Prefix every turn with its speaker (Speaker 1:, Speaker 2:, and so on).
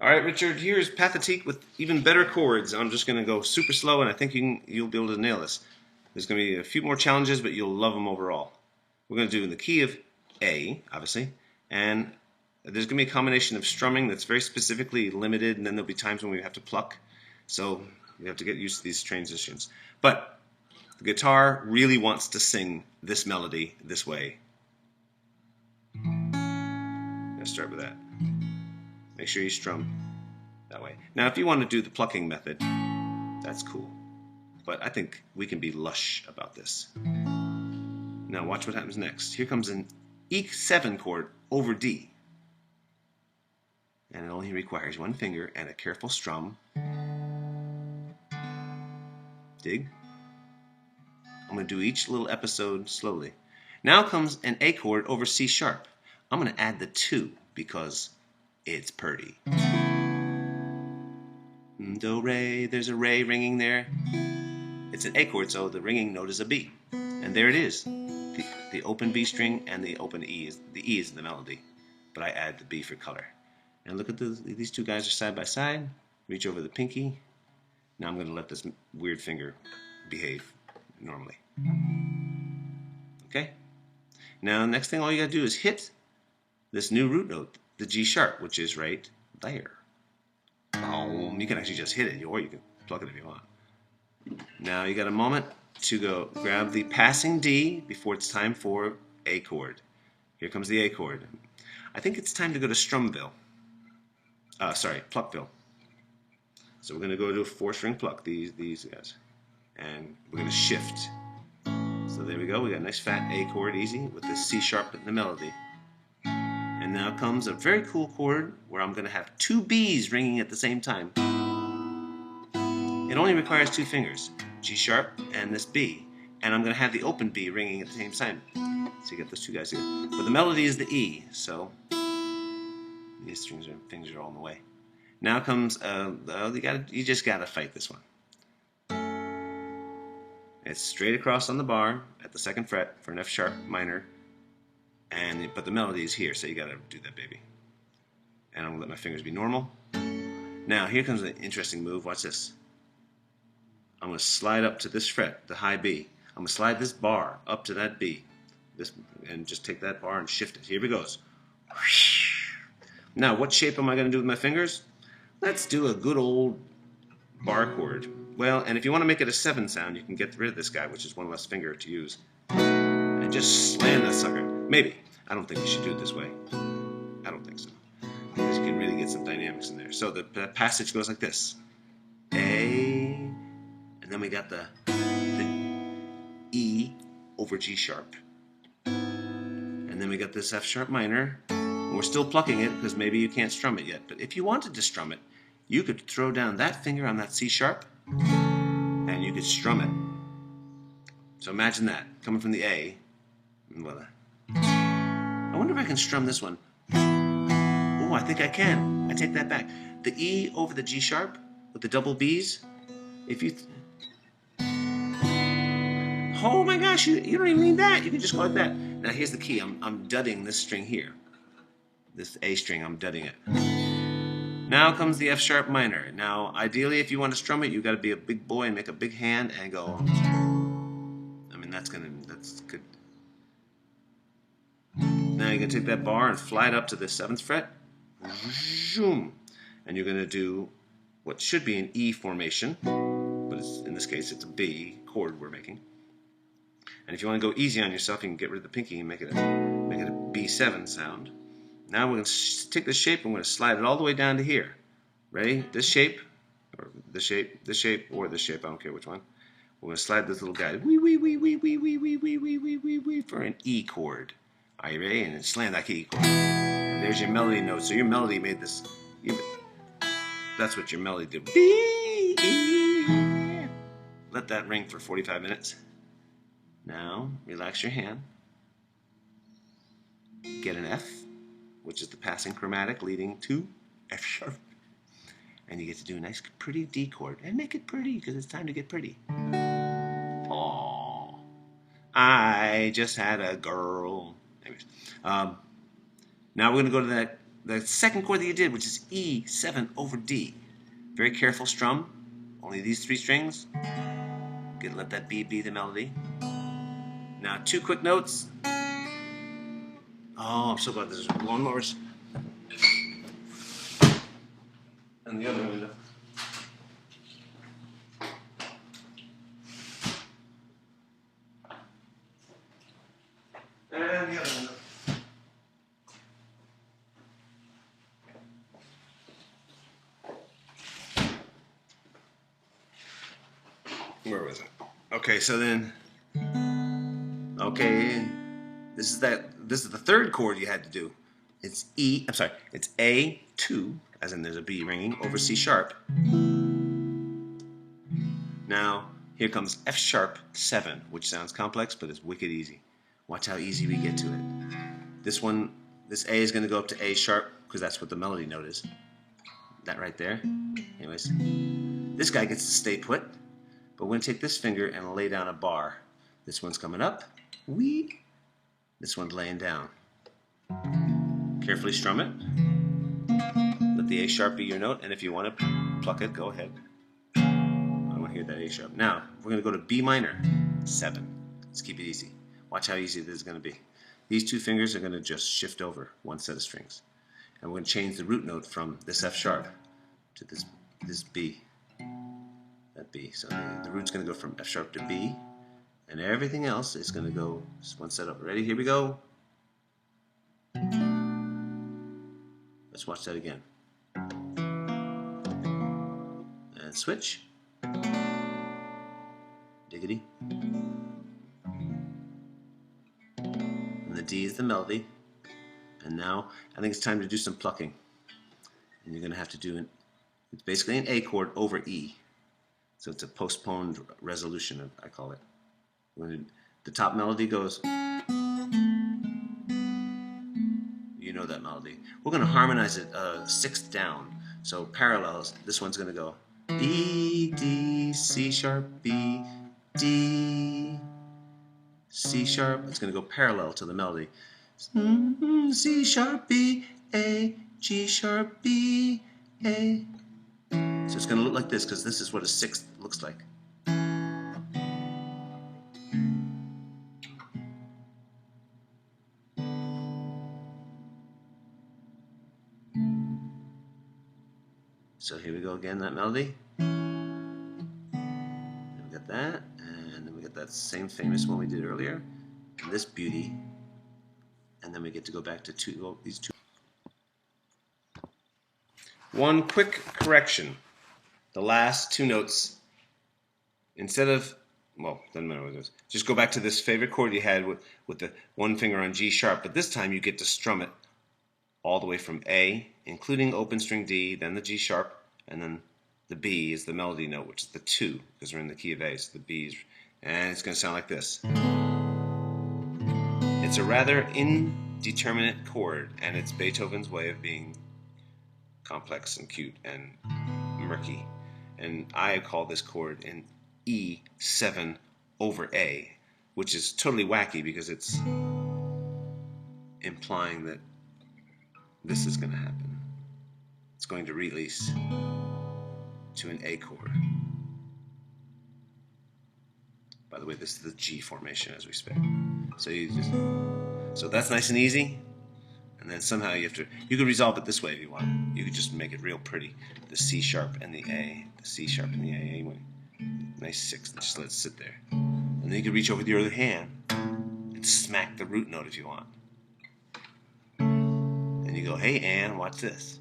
Speaker 1: All right, Richard, here's pathetique with even better chords. I'm just going to go super slow, and I think you'll be able to nail this. There's going to be a few more challenges, but you'll love them overall. We're going to do in the key of A, obviously, and there's going to be a combination of strumming that's very specifically limited, and then there'll be times when we have to pluck. So you have to get used to these transitions. But the guitar really wants to sing this melody this way. Let's start with that. Make sure you strum that way. Now, if you want to do the plucking method, that's cool. But I think we can be lush about this. Now, watch what happens next. Here comes an E7 chord over D. And it only requires one finger and a careful strum. Dig. I'm going to do each little episode slowly. Now comes an A chord over C sharp. I'm going to add the 2 because it's pretty. Do, re, there's a re ringing there. It's an A chord, so the ringing note is a B. And there it is. The open B string and the open E. The E is the melody. But I add the B for color. And look at these two guys are side by side. Reach over the pinky. Now I'm going to let this weird finger behave normally. Okay? Now, next thing all you got to do is hit this new root note, the G sharp, which is right there. Oh, you can actually just hit it, or you can pluck it if you want. Now you got a moment to go grab the passing D before it's time for A chord. Here comes the A chord. I think it's time to go to Strumville. Pluckville. So we're going to go to a 4-string pluck, these guys. And we're going to shift. So there we go. We got a nice fat A chord, easy, with the C sharp in the melody. And now comes a very cool chord where I'm going to have 2 B's ringing at the same time. It only requires 2 fingers, G sharp and this B. And I'm going to have the open B ringing at the same time. So you get those two guys here. But the melody is the E, so these fingers are all in the way. Now comes, you just got to fight this one. It's straight across on the bar at the 2nd fret for an F sharp minor. But the melody is here, so you gotta do that, baby. And I'm gonna let my fingers be normal. Now, here comes an interesting move. Watch this. I'm gonna slide up to this fret, the high B. I'm gonna slide this bar up to that B. And just take that bar and shift it. Here it goes. Now, what shape am I gonna do with my fingers? Let's do a good old bar chord. Well, and if you want to make it a 7 sound, you can get rid of this guy, which is one less finger to use. And just slam that sucker. Maybe. I don't think you should do it this way. I don't think so. Because you can really get some dynamics in there. So the passage goes like this. A, and then we got the E over G sharp. And then we got this F sharp minor. And we're still plucking it because maybe you can't strum it yet. But if you wanted to strum it, you could throw down that finger on that C sharp and you could strum it. So imagine that, coming from the A. I wonder if I can strum this one. Oh, I think I can. I take that back. The E over the G sharp with the double B's. If you... Oh my gosh, you don't even need that. You can just go like that. Now here's the key. I'm dudding this string here. This A string, I'm dudding it. Now comes the F sharp minor. Now, ideally, if you want to strum it, you got to be a big boy and make a big hand and go. I mean, that's good. Now you're going to take that bar and fly it up to the 7th fret. And you're going to do what should be an E formation, but in this case, it's a B chord we're making. And if you want to go easy on yourself, you can get rid of the pinky and make it a B7 sound. Now we're going to take this shape and we're going to slide it all the way down to here. Ready? This shape, or this shape, this shape, or this shape, I don't care which one. We're going to slide this little guy for an E chord. Are you ready? And then slam that E chord. And there's your melody note. So your melody made this. That's what your melody did. Let that ring for 45 minutes. Now, relax your hand. Get an F, which is the passing chromatic leading to F sharp. And you get to do a nice, pretty D chord. And make it pretty, because it's time to get pretty. Oh, I just had a girl. Anyways, now we're going to go to that the second chord that you did, which is E7 over D. Very careful strum. Only these 3 strings. Let that B be the melody. Now 2 quick notes. Oh, I'm so glad there's lawnmowers. And the other window. And the other window. Where was it? Okay, so then, okay, this is the third chord you had to do. It's it's A2, as in there's a B ringing, over C sharp. Now, here comes F sharp 7, which sounds complex, but it's wicked easy. Watch how easy we get to it. This A is going to go up to A sharp, because that's what the melody note is. That right there. Anyways, this guy gets to stay put. But we're going to take this finger and lay down a bar. This one's coming up. Wee. This one's laying down. Carefully strum it. Let the A sharp be your note, and if you want to pluck it, go ahead. I want to hear that A sharp. Now, we're going to go to B minor 7. Let's keep it easy. Watch how easy this is going to be. These 2 fingers are going to just shift over one set of strings. And we're going to change the root note from this F sharp to this B. That B. So the root's going to go from F sharp to B, and everything else is going to go one set up. Ready? Here we go. Let's watch that again. And switch. Diggity. And the D is the melody. And now I think it's time to do some plucking. And you're going to have to do it. It's basically an A chord over E. So it's a postponed resolution, I call it. When the top melody goes, you know that melody. We're going to harmonize it 6th down. So parallels, this one's going to go E, D, C sharp, B, D, C sharp. It's going to go parallel to the melody. C sharp, B, A, G sharp, B, A. So it's going to look like this, because this is what a 6th looks like. So here we go again, that melody. Then we got that, and then we got that same famous one we did earlier. And this beauty. And then we get to go back to these 2. One quick correction. The last 2 notes, instead of, well, doesn't matter what it is, just go back to this favorite chord you had with the 1 finger on G sharp, but this time you get to strum it all the way from A, including open string D, then the G sharp, and then the B is the melody note, which is the 2, because we're in the key of A, so the B is, and it's going to sound like this. It's a rather indeterminate chord, and it's Beethoven's way of being complex and cute and murky. And I call this chord an E7 over A, which is totally wacky because it's implying that this is going to happen. It's going to release to an A chord. By the way, this is the G formation as we speak. So that's nice and easy. And then somehow you could resolve it this way if you want. You could just make it real pretty. The C sharp and the A, the C sharp and the A anyway. Nice 6th, just let it sit there. And then you could reach over with your other hand and smack the root note if you want. And you go, hey Ann, watch this.